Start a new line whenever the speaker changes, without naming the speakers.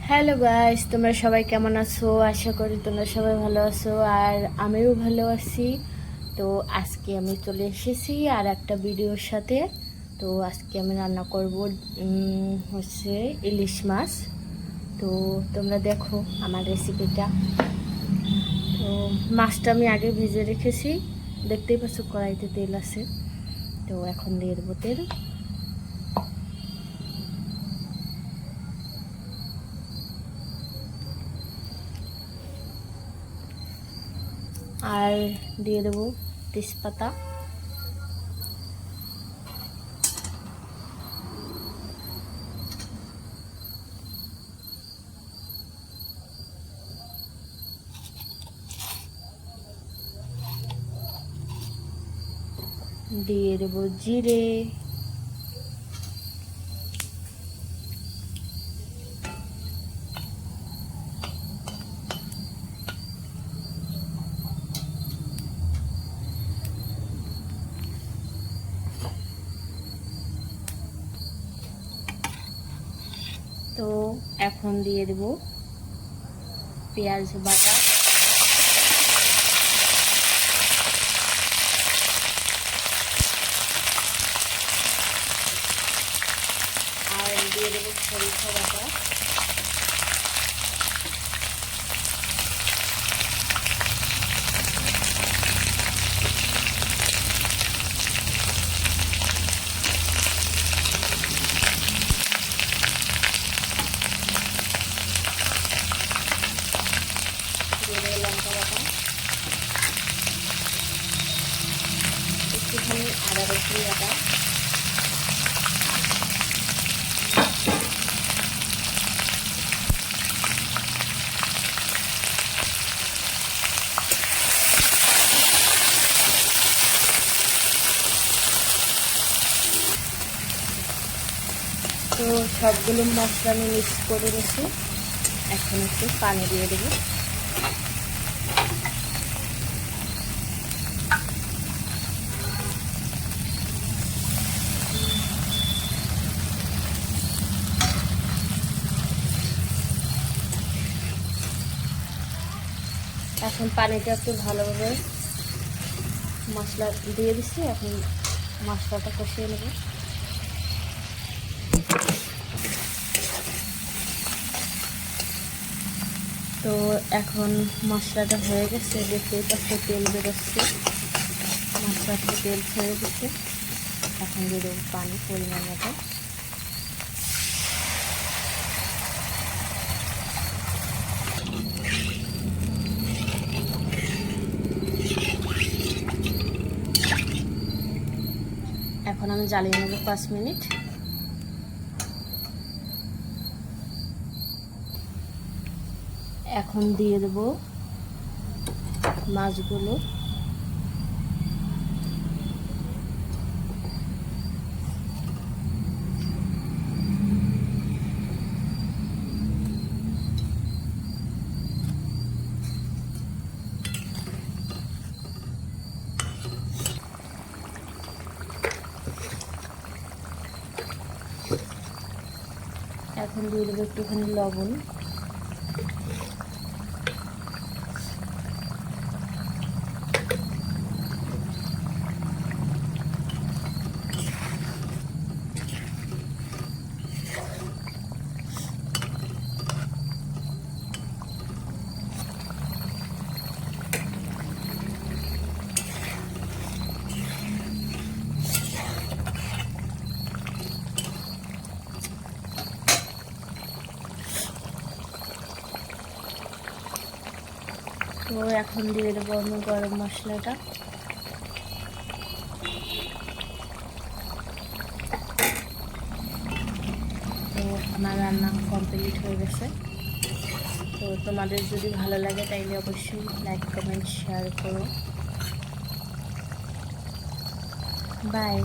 Hello guys, তোমরা সবাই কেমন আছো? আশা করি তোমরা সবাই ভালো আছো আর আমিও ভালো আছি। তো আজকে আমি চলে এসেছি আর একটা ভিডিওর সাথে। তো আজকে আমি রান্না করব হচ্ছে ইলিশ মাছ। তো তোমরা দেখো আমার রেসিপিটা। তো মাছটা আমি আগে ভেজে রেখেছি, দেখতেই পাচ্ছ কড়াইতে তেল আছে। তো এখন দিয়ে দেবো তেল, আর দিয়ে দেবো তেজপাতা, দিয়ে দেবো জিরে, তো এখন দিয়ে দেব পেঁয়াজ বাটা, আর দিয়ে দেবো সরিষা বাটা, দিয়ে দেবো লঙ্কা বাটা, একটুখানি আদা রসুন বাটা, তো সবগুলো মশলা আমি মিক্স করে রেখে এখন একটু পানি দিয়ে দেবো। এখন পানিটা একটু ভালোভাবে মশলা দিয়ে দিচ্ছি, এখন মশলাটা কষিয়ে নেব। তো এখন মশলাটা হয়ে গেছে, দেখতেই পাচ্ছ তেল বেরোচ্ছে, মশলা থেকে তেল ছেড়ে দিচ্ছে। এখন দিয়ে দেবো পানি পরিমাণ মতো। এখন আমি জ্বালিয়ে নেব 5 মিনিট। এখন দিয়ে দেব মাছগুলো, এখন দিয়ে দেবো একটুখানি লবণ, তো এখন দিয়ে দেবো আমি গরম মশলাটা। তো আমার রান্না কমপ্লিট হয়ে গেছে। তো তোমাদের যদি ভালো লাগে তাইলে অবশ্যই লাইক কমেন্ট শেয়ার করো। বাই।